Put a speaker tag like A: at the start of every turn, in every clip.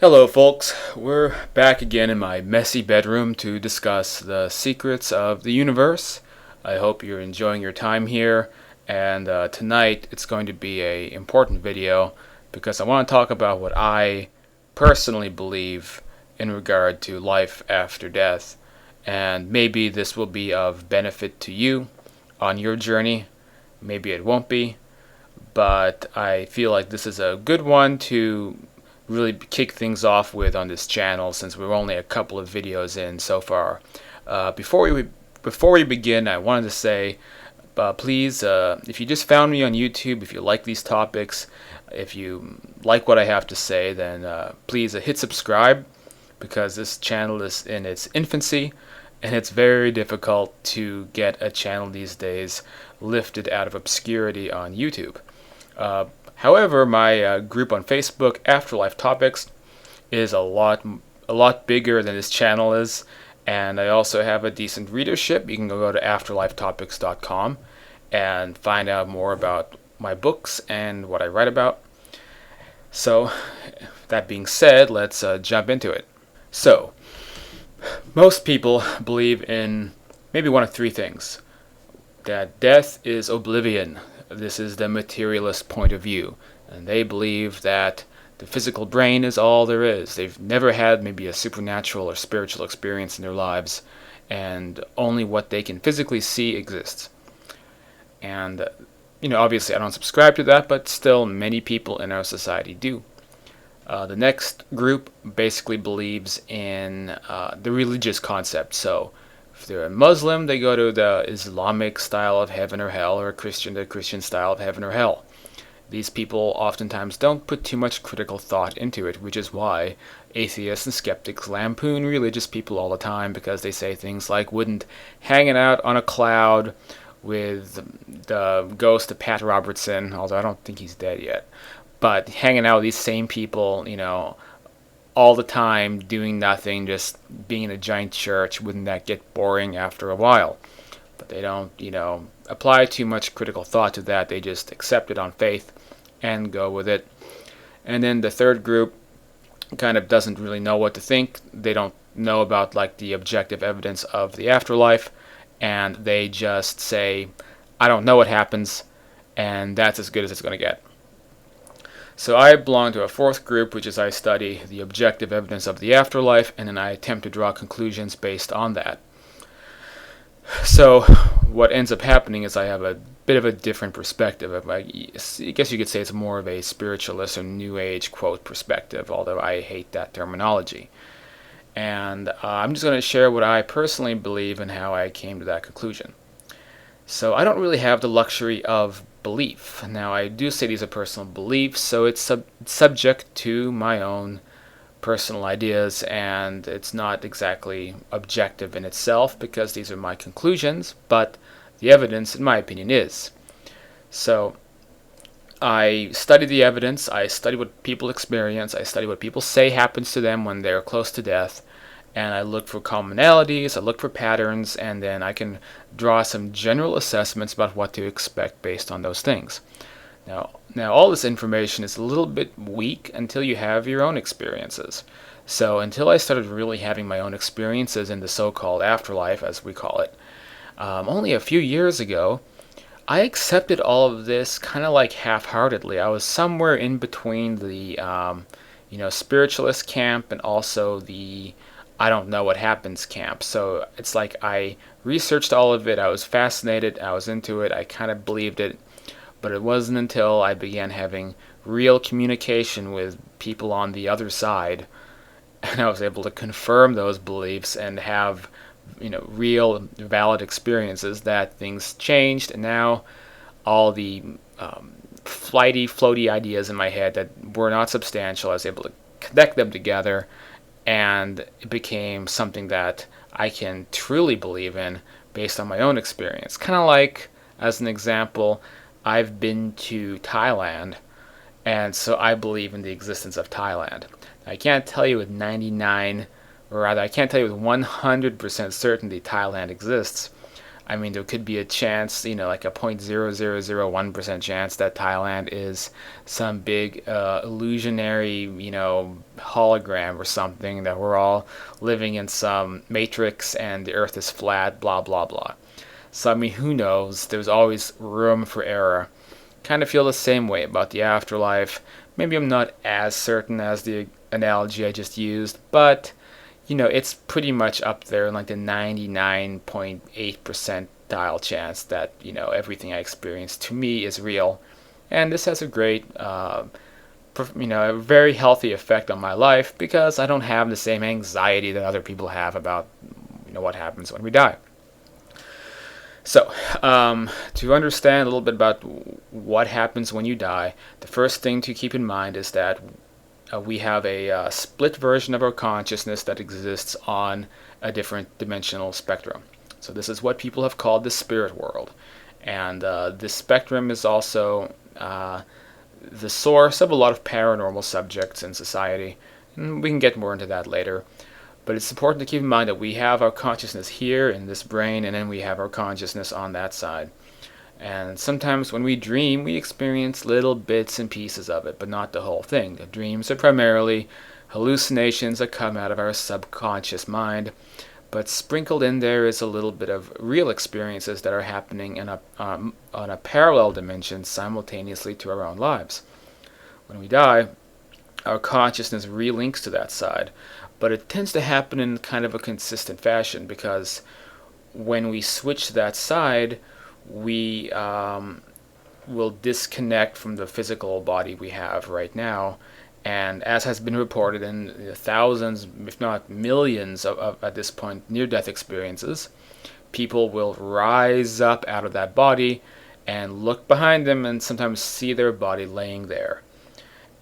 A: Hello, folks. We're back again in my messy bedroom to discuss the secrets of the universe. I hope you're enjoying your time here, and tonight it's going to be a important video because I want to talk about what I personally believe in regard to life after death, and maybe this will be of benefit to you on your journey. Maybe it won't be, but I feel like this is a good one to really kick things off with on this channel since we're only a couple of videos in so far. Before we begin, I wanted to say, please, if you just found me on YouTube, if you like these topics, if you like what I have to say, then please hit subscribe, because this channel is in its infancy and it's very difficult to get a channel these days lifted out of obscurity on YouTube. However, my group on Facebook, Afterlife Topics, is a lot bigger than this channel is, and I also have a decent readership. You can go to afterlifetopics.com and find out more about my books and what I write about. So, that being said, let's jump into it. So, most people believe in maybe one of three things: that death is oblivion. This is the materialist point of view, and they believe that the physical brain is all there is. They've never had maybe a supernatural or spiritual experience in their lives, and only what they can physically see exists. And, obviously I don't subscribe to that, but still many people in our society do. The next group basically believes in the religious concept. So if they're a Muslim, they go to the Islamic style of heaven or hell, or a Christian, the Christian style of heaven or hell. These people oftentimes don't put too much critical thought into it, which is why atheists and skeptics lampoon religious people all the time, because they say things like, wouldn't hanging out on a cloud with the ghost of Pat Robertson, although I don't think he's dead yet, but hanging out with these same people, all the time doing nothing, just being in a giant church, wouldn't that get boring after a while? But they don't, apply too much critical thought to that. They just accept it on faith and go with it. And then the third group kind of doesn't really know what to think. They don't know about the objective evidence of the afterlife, and they just say, I don't know what happens, and that's as good as it's going to get. So I belong to a fourth group, which is I study the objective evidence of the afterlife, and then I attempt to draw conclusions based on that. So what ends up happening is I have a bit of a different perspective. I guess you could say it's more of a spiritualist or New Age quote perspective, although I hate that terminology. And I'm just going to share what I personally believe and how I came to that conclusion. So I don't really have the luxury of belief. Now, I do say these are personal beliefs, so it's subject to my own personal ideas, and it's not exactly objective in itself because these are my conclusions, but the evidence, in my opinion, is. So I study the evidence, I study what people experience, I study what people say happens to them when they're close to death, and I look for commonalities, I look for patterns, and then I can draw some general assessments about what to expect based on those things. Now all this information is a little bit weak until you have your own experiences. So until I started really having my own experiences in the so-called afterlife, as we call it, only a few years ago, I accepted all of this kind of half-heartedly. I was somewhere in between the spiritualist camp and also the I don't know what happens camp. So it's like I researched all of it, I was fascinated, I was into it, I kind of believed it, but it wasn't until I began having real communication with people on the other side, and I was able to confirm those beliefs and have real valid experiences, that things changed, and now all the floaty ideas in my head that were not substantial, I was able to connect them together, and it became something that I can truly believe in based on my own experience. Kind of like, as an example, I've been to Thailand, and so I believe in the existence of Thailand. I can't tell you with 100% certainty Thailand exists. I mean, there could be a chance, like a 0.0001% chance that Thailand is some big illusionary, hologram or something, that we're all living in some matrix and the earth is flat, blah, blah, blah. So, I mean, who knows? There's always room for error. Kind of feel the same way about the afterlife. Maybe I'm not as certain as the analogy I just used, but it's pretty much up there in like the 99.8 percentile chance that, everything I experience to me is real. And this has a great, a very healthy effect on my life because I don't have the same anxiety that other people have about, what happens when we die. So, to understand a little bit about what happens when you die, the first thing to keep in mind is that we have a split version of our consciousness that exists on a different dimensional spectrum. So this is what people have called the spirit world. And this spectrum is also the source of a lot of paranormal subjects in society. And we can get more into that later. But it's important to keep in mind that we have our consciousness here in this brain, and then we have our consciousness on that side. And sometimes when we dream, we experience little bits and pieces of it, but not the whole thing. The dreams are primarily hallucinations that come out of our subconscious mind, but sprinkled in there is a little bit of real experiences that are happening in on a parallel dimension simultaneously to our own lives. When we die, our consciousness relinks to that side, but it tends to happen in kind of a consistent fashion because when we switch to that side, we will disconnect from the physical body we have right now. And as has been reported in thousands, if not millions of at this point, near-death experiences, people will rise up out of that body and look behind them and sometimes see their body laying there.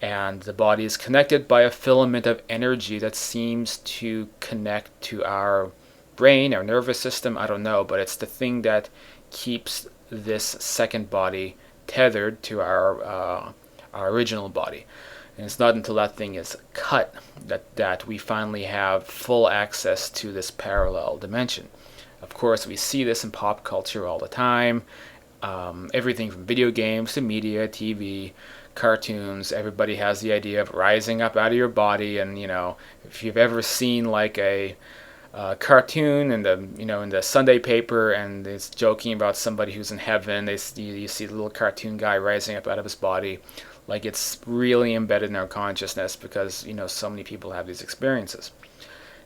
A: And the body is connected by a filament of energy that seems to connect to our brain, our nervous system, I don't know, but it's the thing that keeps this second body tethered to our original body. And it's not until that thing is cut that we finally have full access to this parallel dimension. Of course, we see this in pop culture all the time. Everything from video games to media, TV, cartoons. Everybody has the idea of rising up out of your body, and if you've ever seen like a cartoon in the Sunday paper, and it's joking about somebody who's in heaven. You see the little cartoon guy rising up out of his body, like it's really embedded in our consciousness because so many people have these experiences.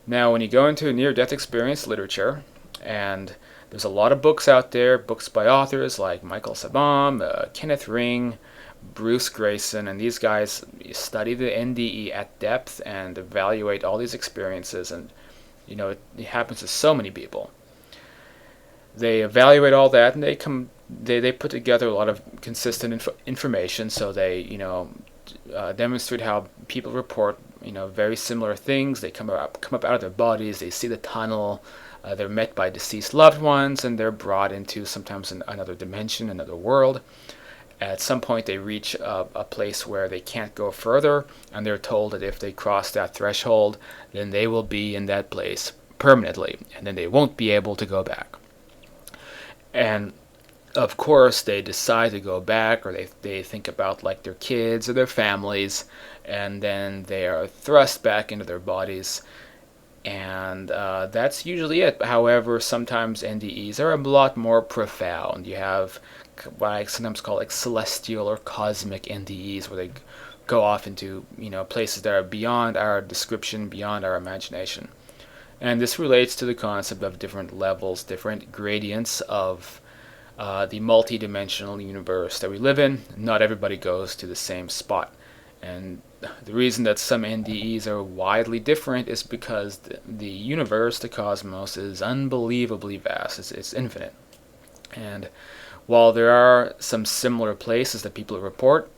A: Now, when you go into near-death experience literature, and there's a lot of books out there, books by authors like Michael Sabom, Kenneth Ring, Bruce Grayson, and these guys study the NDE at depth and evaluate all these experiences, and it happens to so many people. They evaluate all that, and they put together a lot of consistent information. So they demonstrate how people report very similar things. They come up out of their bodies. They see the tunnel. They're met by deceased loved ones, and they're brought into sometimes another dimension, another world. At some point, they reach a place where they can't go further, and they're told that if they cross that threshold, then they will be in that place permanently, and then they won't be able to go back. And of course, they decide to go back, or they think about like their kids or their families, and then they are thrust back into their bodies. And that's usually it. However, sometimes NDEs are a lot more profound. You have what I sometimes call like celestial or cosmic NDEs, where they go off into places that are beyond our description, beyond our imagination. And this relates to the concept of different levels, different gradients of the multi-dimensional universe that we live in. Not everybody goes to the same spot. And the reason that some NDEs are widely different is because the universe, the cosmos, is unbelievably vast. It's infinite. And while there are some similar places that people report,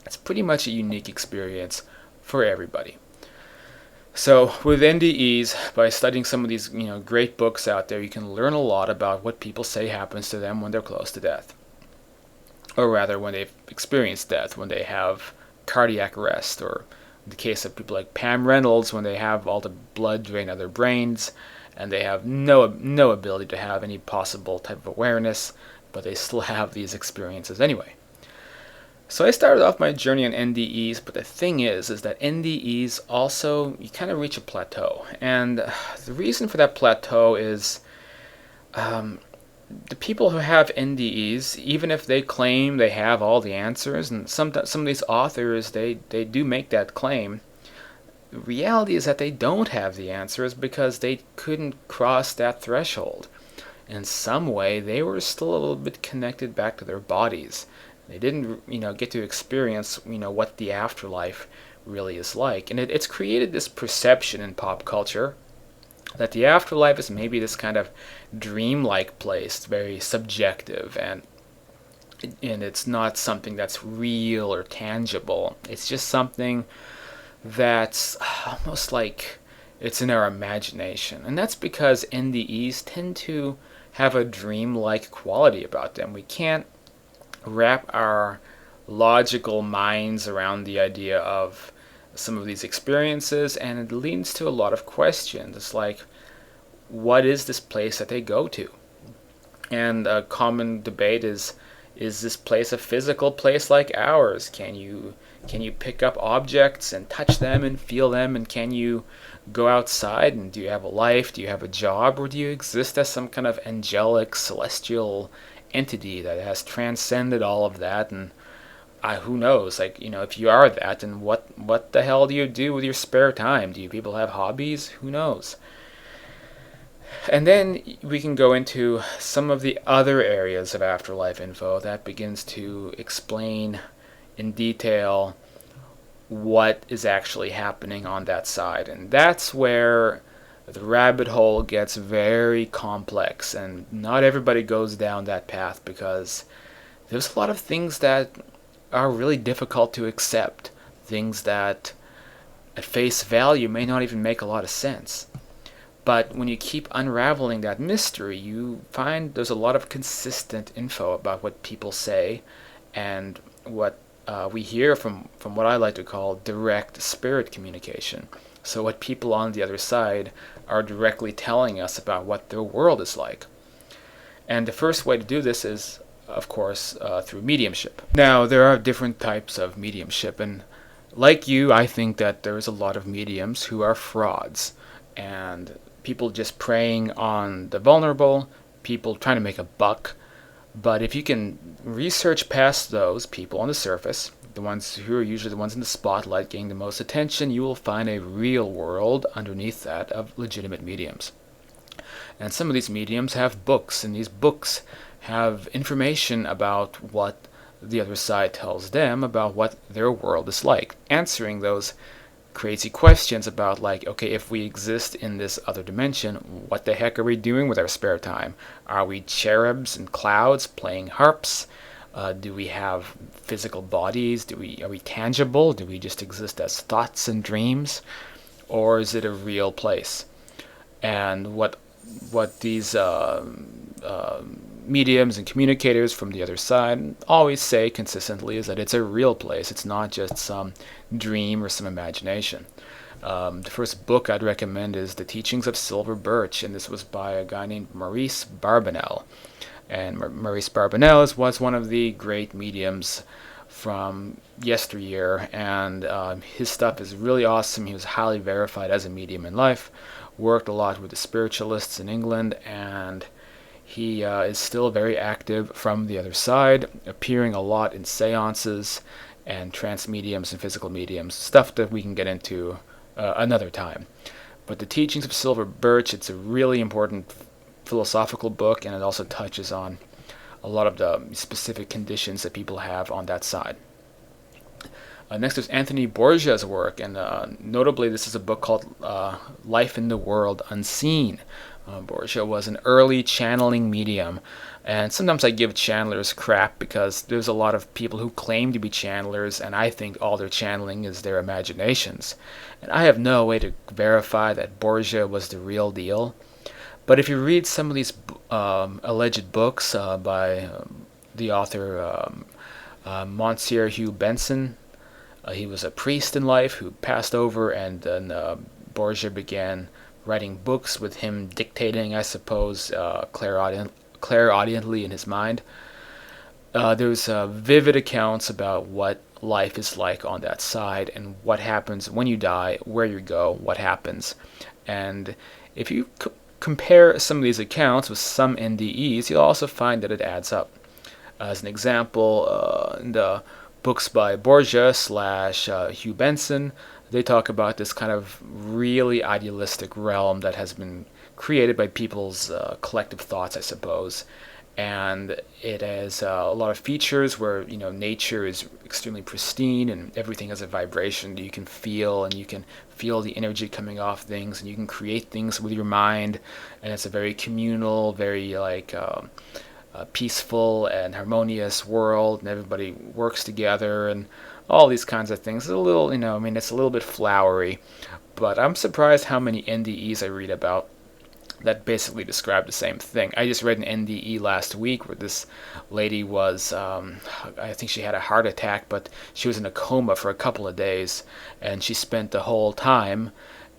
A: it's pretty much a unique experience for everybody. So with NDEs, by studying some of these great books out there, you can learn a lot about what people say happens to them when they're close to death. Or rather, when they've experienced death, when they have cardiac arrest, or in the case of people like Pam Reynolds, when they have all the blood drain out of their brains, and they have no ability to have any possible type of awareness, but they still have these experiences anyway. So I started off my journey on NDEs, but the thing is that NDEs also, you kind of reach a plateau. And the reason for that plateau is the people who have NDEs, even if they claim they have all the answers, and some of these authors, they do make that claim, the reality is that they don't have the answers because they couldn't cross that threshold. In some way, they were still a little bit connected back to their bodies. They didn't, get to experience, what the afterlife really is like. And it's created this perception in pop culture that the afterlife is maybe this kind of dreamlike place, very subjective, and it's not something that's real or tangible. It's just something that's almost like it's in our imagination. And that's because NDEs tend to have a dreamlike quality about them. We can't wrap our logical minds around the idea of some of these experiences, and it leads to a lot of questions. It's like, what is this place that they go to? And a common debate is this place a physical place like ours? Can you pick up objects and touch them and feel them? And can you go outside? And do you have a life? Do you have a job? Or do you exist as some kind of angelic, celestial entity that has transcended all of that? And who knows? If you are that, then what the hell do you do with your spare time? Do you people have hobbies? Who knows? And then we can go into some of the other areas of afterlife info that begins to explain in detail what is actually happening on that side. And that's where the rabbit hole gets very complex, and not everybody goes down that path because there's a lot of things that are really difficult to accept, things that at face value may not even make a lot of sense. But when you keep unraveling that mystery, you find there's a lot of consistent info about what people say and what we hear from what I like to call direct spirit communication. So what people on the other side are directly telling us about what their world is like. And the first way to do this is, of course, through mediumship. Now, there are different types of mediumship, and like you, I think that there's a lot of mediums who are frauds, and people just preying on the vulnerable, people trying to make a buck. But if you can research past those people on the surface, the ones who are usually the ones in the spotlight getting the most attention, you will find a real world underneath that of legitimate mediums. And some of these mediums have books, and these books have information about what the other side tells them about what their world is like, answering those crazy questions about, like, okay, if we exist in this other dimension, what the heck are we doing with our spare time? Are we cherubs and clouds playing harps? Do we have physical bodies? Are we tangible? Do we just exist as thoughts and dreams? Or is it a real place? And what these mediums and communicators from the other side always say consistently is that it's a real place. It's not just some dream or some imagination. The first book I'd recommend is The Teachings of Silver Birch, and this was by a guy named Maurice Barbanel. And Maurice Barbanel was one of the great mediums from yesteryear, and his stuff is really awesome. He was highly verified as a medium in life, worked a lot with the spiritualists in England, and he is still very active from the other side, appearing a lot in seances and trance mediums and physical mediums, stuff that we can get into another time. But The Teachings of Silver Birch, it's a really important philosophical book, and it also touches on a lot of the specific conditions that people have on that side. Next is Anthony Borgia's work, and notably this is a book called Life in the World Unseen. Borgia was an early channeling medium, and sometimes I give channelers crap because there's a lot of people who claim to be channelers, and I think all their channeling is their imaginations. And I have no way to verify that Borgia was the real deal. But if you read some of these alleged books by the author Monsieur Hugh Benson, he was a priest in life who passed over, and then Borgia began writing books with him dictating, I suppose, clairaudiently in his mind. There's vivid accounts about what life is like on that side and what happens when you die, where you go, what happens. And if you compare some of these accounts with some NDEs, you'll also find that it adds up. As an example, in the books by Birch slash Hugh Benson, they talk about this kind of really idealistic realm that has been created by people's collective thoughts, I suppose. And it has a lot of features where nature is extremely pristine and everything has a vibration that you can feel, and you can feel the energy coming off things, and you can create things with your mind, and it's a very communal, very peaceful and harmonious world, and everybody works together and all these kinds of things. It's a little, it's a little bit flowery, but I'm surprised how many NDEs I read about that basically describe the same thing. I just read an NDE last week where this lady was, I think she had a heart attack, but she was in a coma for a couple of days, and she spent the whole time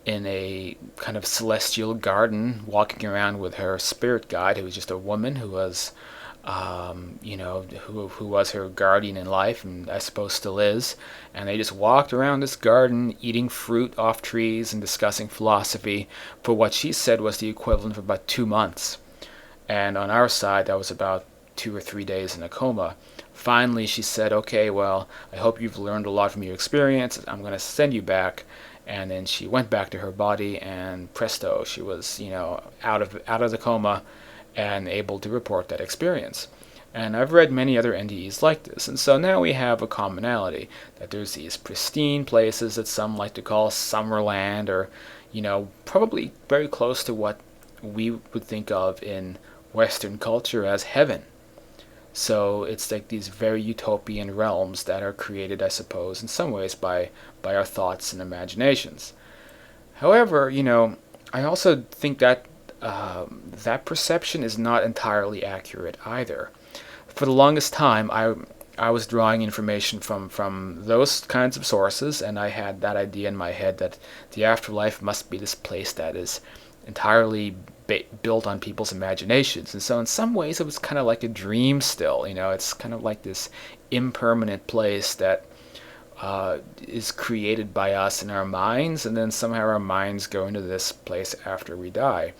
A: in a kind of celestial garden, walking around with her spirit guide, who was just a woman who was, who was her guardian in life, and I suppose still is. And they just walked around this garden, eating fruit off trees and discussing philosophy for what she said was the equivalent of about 2 months. And on our side, that was about 2 or 3 days in a coma. Finally, she said, "Okay, well, I hope you've learned a lot from your experience. I'm going to send you back." And then she went back to her body, and presto, she was, out of the coma and able to report that experience. And I've read many other NDEs like this, and so now we have a commonality, that there's these pristine places that some like to call Summerland, or, probably very close to what we would think of in Western culture as heaven. So it's like these very utopian realms that are created, I suppose, in some ways by our thoughts and imaginations. However, I also think that that perception is not entirely accurate either. For the longest time, I was drawing information from those kinds of sources, and I had that idea in my head that the afterlife must be this place that is entirely built on people's imaginations. And so in some ways it was kind of like a dream still. It's kind of like this impermanent place that is created by us in our minds, and then somehow our minds go into this place after we die.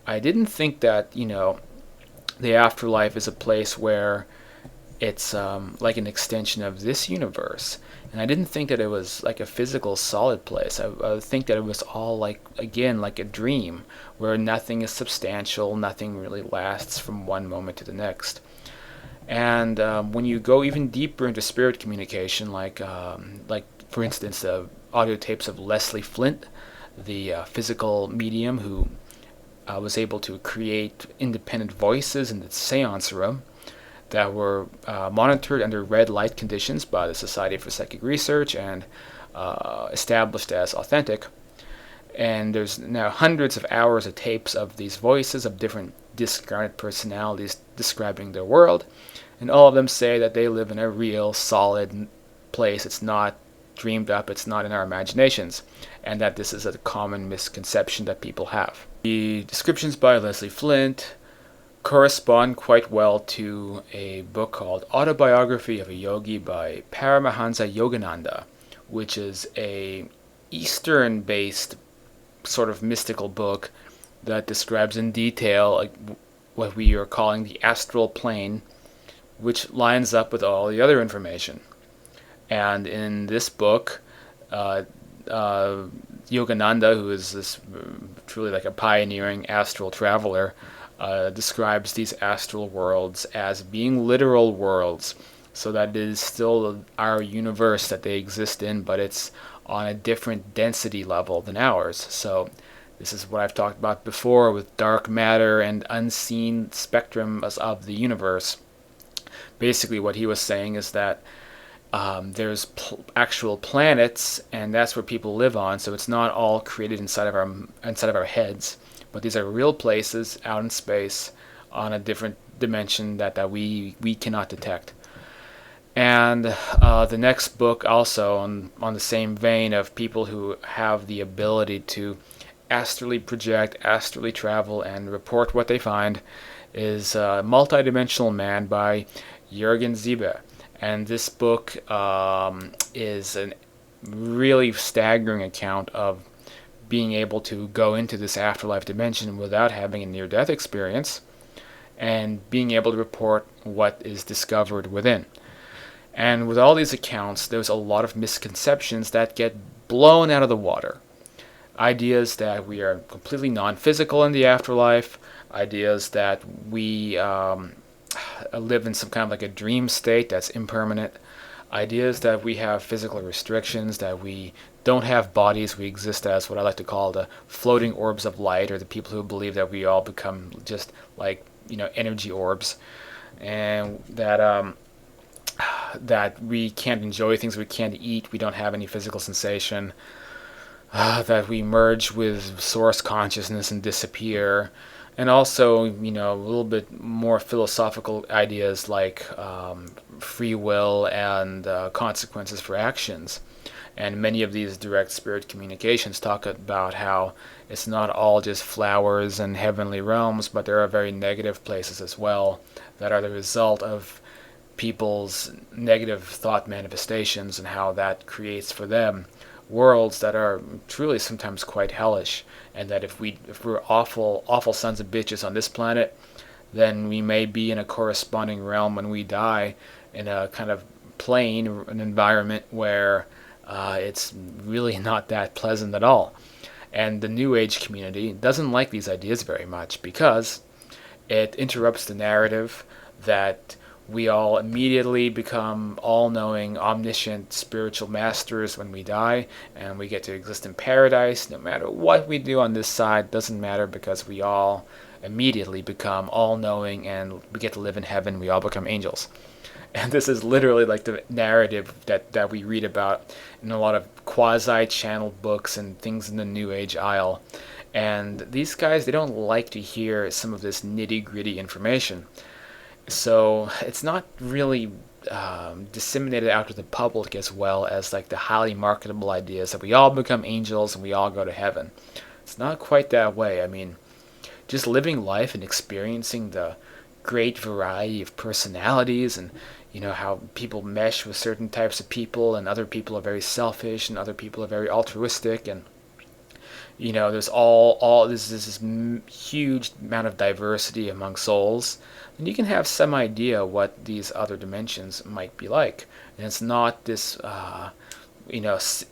A: I didn't think that, the afterlife is a place where it's like an extension of this universe. And I didn't think that it was like a physical, solid place. I think that it was all like a dream, where nothing is substantial, nothing really lasts from one moment to the next. And when you go even deeper into spirit communication, like for instance, the audio tapes of Leslie Flint, the physical medium who was able to create independent voices in the seance room, that were monitored under red light conditions by the Society for Psychic Research and established as authentic. And there's now hundreds of hours of tapes of these voices of different discarnate personalities describing their world, and all of them say that they live in a real, solid place. It's not dreamed up, it's not in our imaginations, and that this is a common misconception that people have. The descriptions by Leslie Flint correspond quite well to a book called Autobiography of a Yogi by Paramahansa Yogananda, which is a Eastern-based sort of mystical book that describes in detail what we are calling the astral plane, which lines up with all the other information. And in this book, Yogananda, who is this truly like a pioneering astral traveler, describes these astral worlds as being literal worlds, so that it is still our universe that they exist in, but it's on a different density level than ours. So this is what I've talked about before with dark matter and unseen spectrum of the universe. Basically what he was saying is that there's actual planets, and that's where people live on, so it's not all created inside of our heads, but these are real places out in space on a different dimension that we cannot detect. And the next book also on the same vein of people who have the ability to astrally project, astrally travel, and report what they find is Multidimensional Man by Jürgen Siebe. And this book is a really staggering account of being able to go into this afterlife dimension without having a near-death experience and being able to report what is discovered within. And with all these accounts, there's a lot of misconceptions that get blown out of the water. Ideas that we are completely non-physical in the afterlife, ideas that we live in some kind of like a dream state that's impermanent, ideas that we have physical restrictions, that we don't have bodies, we exist as what I like to call the floating orbs of light, or the people who believe that we all become just like, energy orbs, and that we can't enjoy things, we can't eat, we don't have any physical sensation, that we merge with source consciousness and disappear, and also, a little bit more philosophical ideas like free will and consequences for actions. And many of these direct spirit communications talk about how it's not all just flowers and heavenly realms, but there are very negative places as well that are the result of people's negative thought manifestations, and how that creates for them worlds that are truly sometimes quite hellish, and that if we're awful sons of bitches on this planet, then we may be in a corresponding realm when we die, in a kind of plane, an environment where it's really not that pleasant at all. And the New Age community doesn't like these ideas very much, because it interrupts the narrative that we all immediately become all-knowing, omniscient spiritual masters when we die, and we get to exist in paradise. No matter what we do on this side, doesn't matter, because we all immediately become all-knowing, and we get to live in heaven. We all become angels. And this is literally like the narrative that we read about in a lot of quasi-channeled books and things in the New Age aisle. And these guys, they don't like to hear some of this nitty-gritty information. So it's not really disseminated out to the public as well as like the highly marketable ideas that we all become angels and we all go to heaven. It's not quite that way. I mean, just living life and experiencing the great variety of personalities, and how people mesh with certain types of people, and other people are very selfish and other people are very altruistic, and there's all this huge amount of diversity among souls, and you can have some idea what these other dimensions might be like. And it's not this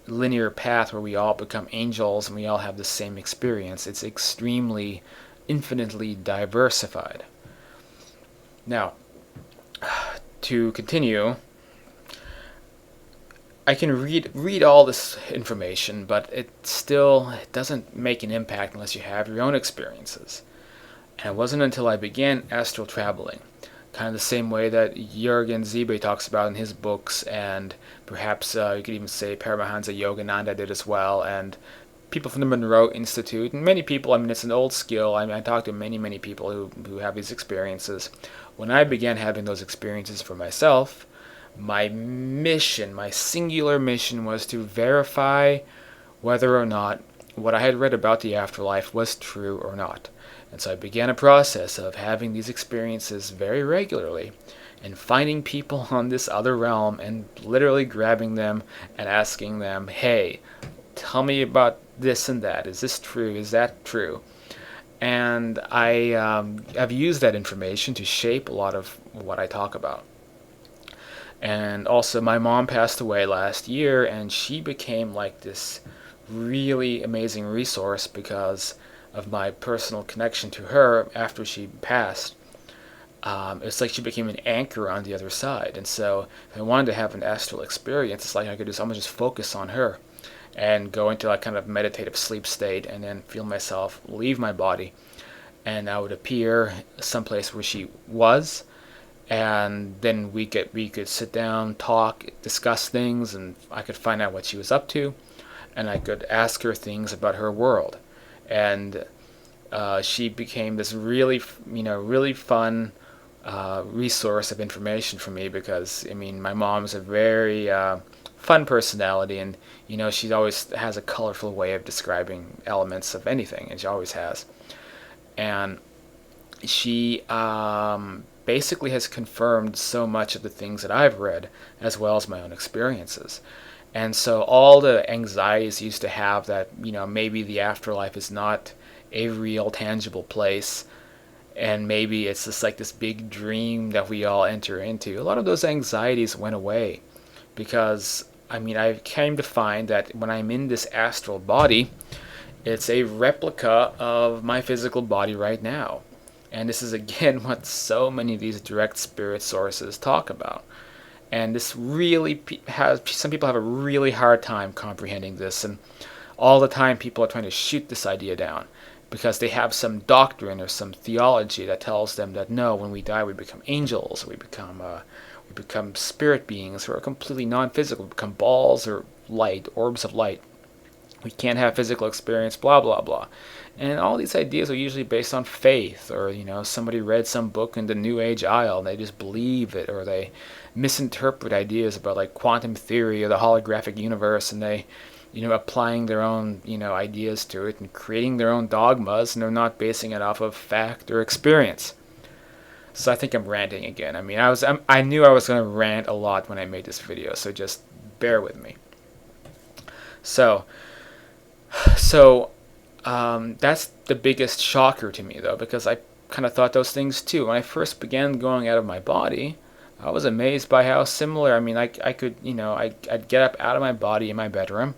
A: linear path where we all become angels and we all have the same experience. It's extremely, infinitely diversified. Now, to continue, I can read all this information, but it doesn't make an impact unless you have your own experiences. And it wasn't until I began astral traveling, kind of the same way that Jürgen Siebe talks about in his books, and perhaps you could even say Paramahansa Yogananda did as well, and people from the Monroe Institute, and many people. I mean, it's an old skill. I talked to many people who have these experiences. When I began having those experiences for myself, my singular mission, was to verify whether or not what I had read about the afterlife was true or not. And so I began a process of having these experiences very regularly, and finding people on this other realm and literally grabbing them and asking them, hey, tell me about this and that. Is this true? Is that true? And I have used that information to shape a lot of what I talk about. And also, my mom passed away last year, and she became like this really amazing resource because of my personal connection to her after she passed. It's like she became an anchor on the other side. And so if I wanted to have an astral experience, it's like I could just focus on her and go into a kind of meditative sleep state, and then feel myself leave my body, and I would appear someplace where she was, and then we could sit down, talk, discuss things, and I could find out what she was up to, and I could ask her things about her world. And she became this really fun resource of information for me, because my mom's a very fun personality, and she always has a colorful way of describing elements of anything, and she always has. And she basically has confirmed so much of the things that I've read, as well as my own experiences. And so all the anxieties I used to have that, maybe the afterlife is not a real tangible place, and maybe it's just like this big dream that we all enter into, a lot of those anxieties went away. Because, I came to find that when I'm in this astral body, it's a replica of my physical body right now. And this is again what so many of these direct spirit sources talk about. And this really has, some people have a really hard time comprehending this, and all the time people are trying to shoot this idea down because they have some doctrine or some theology that tells them that no, when we die we become angels, we become spirit beings who are completely non-physical, we become balls or light, orbs of light. We can't have physical experience, blah, blah, blah. And all these ideas are usually based on faith, or, somebody read some book in the New Age aisle and they just believe it, or they misinterpret ideas about like quantum theory or the holographic universe, and they, applying their own, ideas to it and creating their own dogmas, and they're not basing it off of fact or experience. So I think I'm ranting again. I knew I was going to rant a lot when I made this video, so just bear with me. So that's the biggest shocker to me, though, because I kind of thought those things too. When I first began going out of my body, I was amazed by how similar. I could, I'd get up out of my body in my bedroom,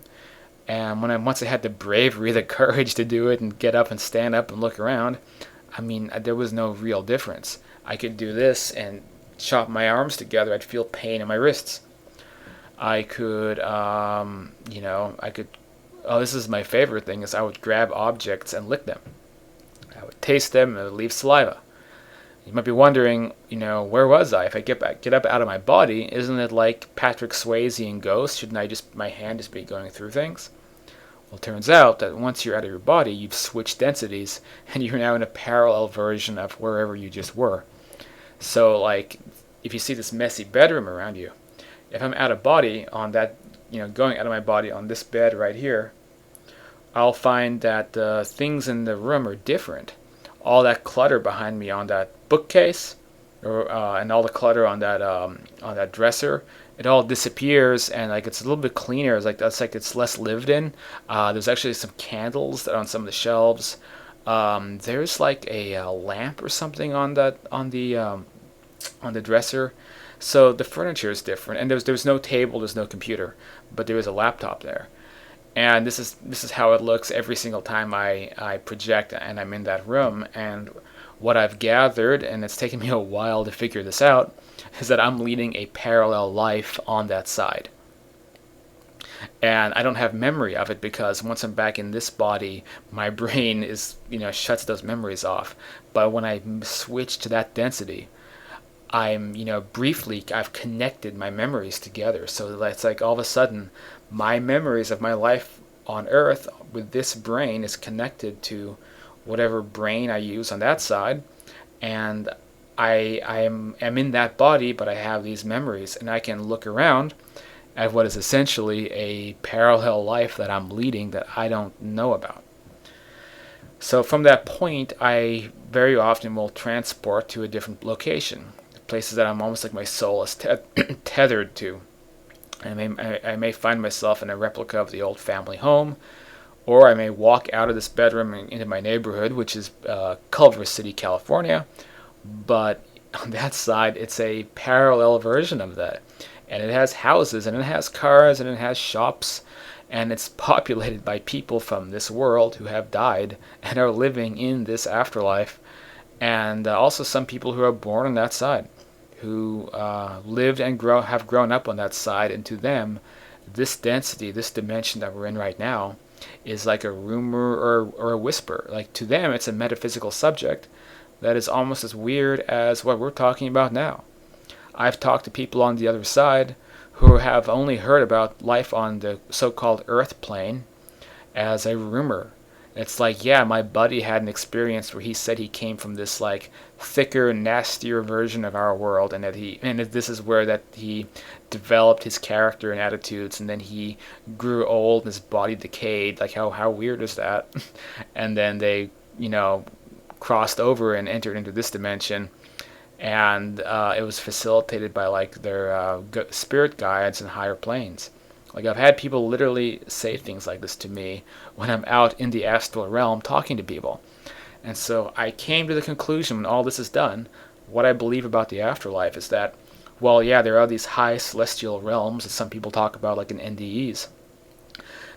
A: and once I had the bravery, the courage to do it and get up and stand up and look around, there was no real difference. I could do this and chop my arms together. I'd feel pain in my wrists. I could, this is my favorite thing, is I would grab objects and lick them. I would taste them and it would leave saliva. You might be wondering, where was I? If I get up out of my body, isn't it like Patrick Swayze in Ghost? Shouldn't my hand just be going through things? Well, it turns out that once you're out of your body, you've switched densities, and you're now in a parallel version of wherever you just were. So, like, if you see this messy bedroom around you, if I'm out of body on that, going out of my body on this bed right here, I'll find that things in the room are different. All that clutter behind me on that bookcase, and all the clutter on that dresser, it all disappears, and like it's a little bit cleaner. It's less lived in. There's actually some candles that are on some of the shelves. There's like a lamp or something on the dresser. So the furniture is different, and there's no table, there's no computer, but there is a laptop there. And this is how it looks every single time I project and I'm in that room. And what I've gathered, and it's taken me a while to figure this out, is that I'm leading a parallel life on that side. And I don't have memory of it because once I'm back in this body, my brain shuts those memories off. But when I switch to that density, I've connected my memories together. So it's like all of a sudden, my memories of my life on Earth with this brain is connected to whatever brain I use on that side. And I am in that body, but I have these memories, and I can look around at what is essentially a parallel life that I'm leading that I don't know about. So from that point, I very often will transport to a different location, places that I'm almost like my soul is tethered to. I may find myself in a replica of the old family home, or I may walk out of this bedroom into my neighborhood, which is Culver City, California, but on that side, it's a parallel version of that. And it has houses, and it has cars, and it has shops, and it's populated by people from this world who have died and are living in this afterlife, and also some people who are born on that side, who lived and have grown up on that side, and to them, this density, this dimension that we're in right now, is like a rumor or a whisper. Like, to them, it's a metaphysical subject that is almost as weird as what we're talking about now. I've talked to people on the other side who have only heard about life on the so-called Earth plane as a rumor, It's like, yeah, my buddy had an experience where he said he came from this like thicker, nastier version of our world, and that this is where that he developed his character and attitudes, and then he grew old and his body decayed. Like how weird is that? And then they, crossed over and entered into this dimension, and it was facilitated by like their spirit guides and higher planes. Like I've had people literally say things like this to me when I'm out in the astral realm talking to people. And so I came to the conclusion when all this is done, what I believe about the afterlife is that, well, yeah, there are these high celestial realms that some people talk about like in NDEs.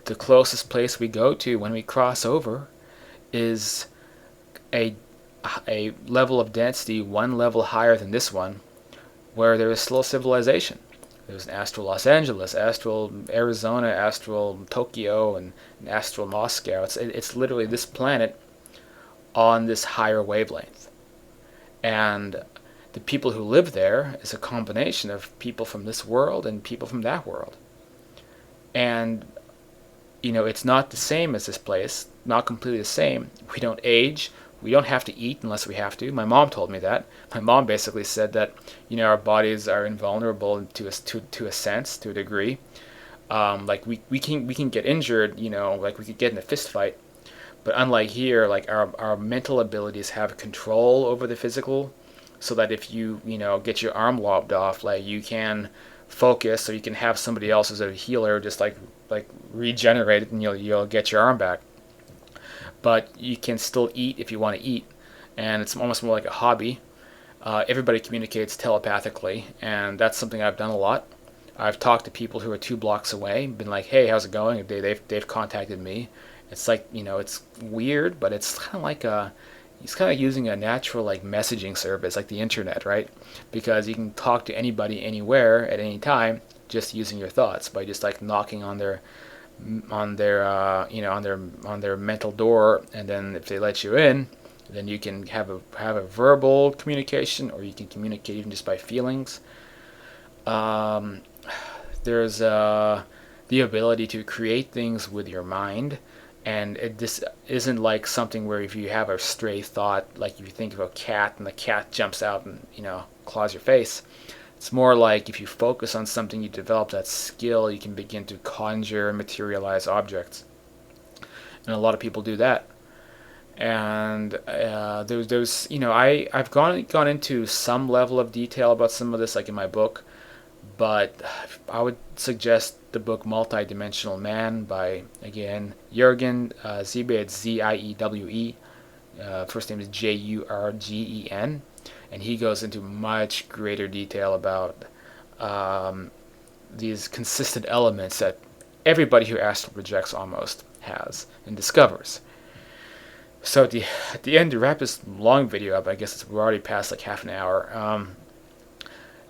A: The closest place we go to when we cross over is a level of density one level higher than this one, where there is still civilization. There's an astral Los Angeles, astral Arizona, astral Tokyo, and an astral Moscow. It's literally this planet on this higher wavelength. And the people who live there is a combination of people from this world and people from that world. And, it's not the same as this place, not completely the same. We don't age. We don't have to eat unless we have to. My mom told me that. My mom basically said that, our bodies are invulnerable to a sense, to a degree. Like we can get injured, like we could get in a fist fight. But unlike here, like our mental abilities have control over the physical, so that if you, get your arm lopped off, like you can focus, or you can have somebody else as a healer just like regenerate it, and you'll get your arm back. But you can still eat if you want to eat, and it's almost more like a hobby. Everybody communicates telepathically, and that's something I've done a lot. I've talked to people who are 2 blocks away, been like, "Hey, how's it going?" They've contacted me. It's like, it's weird, but it's kind of like it's kind of using a natural like messaging service, like the internet, right? Because you can talk to anybody anywhere at any time, just using your thoughts by just like knocking on their on their mental door, and then if they let you in, then you can have a verbal communication, or you can communicate even just by feelings. There's the ability to create things with your mind, and this isn't like something where if you have a stray thought, like if you think of a cat and the cat jumps out and claws your face. It's more like if you focus on something, you develop that skill, you can begin to conjure and materialize objects. And a lot of people do that. And I've gone into some level of detail about some of this, like in my book, but I would suggest the book Multidimensional Man by, again, Jürgen Ziebe. It's Ziewe. First name is Jurgen. And he goes into much greater detail about these consistent elements that everybody who astral projects almost has and discovers. So at the end, to wrap this long video up, I guess we're already past like half an hour.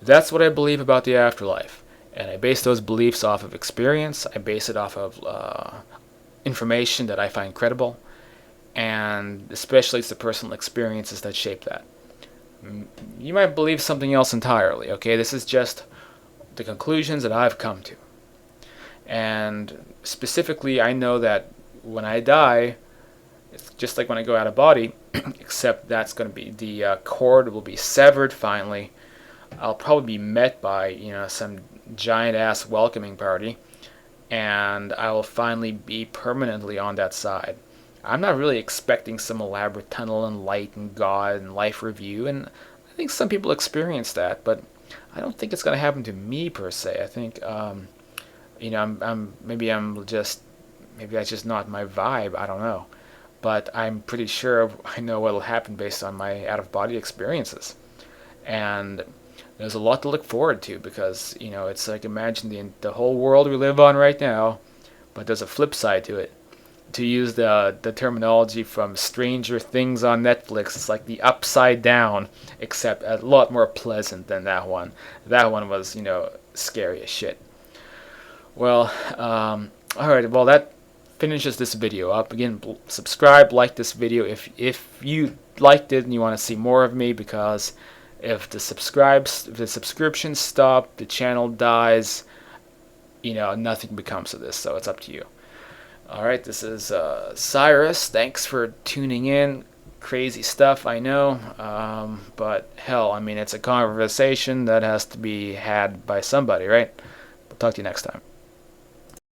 A: That's what I believe about the afterlife. And I base those beliefs off of experience. I base it off of information that I find credible. And especially it's the personal experiences that shape that. You might believe something else entirely, okay? This is just the conclusions that I've come to. And specifically, I know that when I die, it's just like when I go out of body, except that's going to be, the cord will be severed finally. I'll probably be met by, some giant-ass welcoming party, and I will finally be permanently on that side. I'm not really expecting some elaborate tunnel and light and God and life review, and I think some people experience that, but I don't think it's going to happen to me per se. I think, maybe that's just not my vibe. I don't know, but I'm pretty sure I know what'll happen based on my out-of-body experiences, and there's a lot to look forward to because it's like imagine the whole world we live on right now, but there's a flip side to it. To use the terminology from Stranger Things on Netflix, it's like the upside down, except a lot more pleasant than that one. That one was, scary as shit. Well, alright, well that finishes this video up. Again, subscribe, like this video if you liked it and you want to see more of me, because if the subscriptions stop, the channel dies, nothing becomes of this, so it's up to you. All right, this is Cyrus. Thanks for tuning in. Crazy stuff, I know. But hell, I mean, it's a conversation that has to be had by somebody, right? We'll talk to you next time.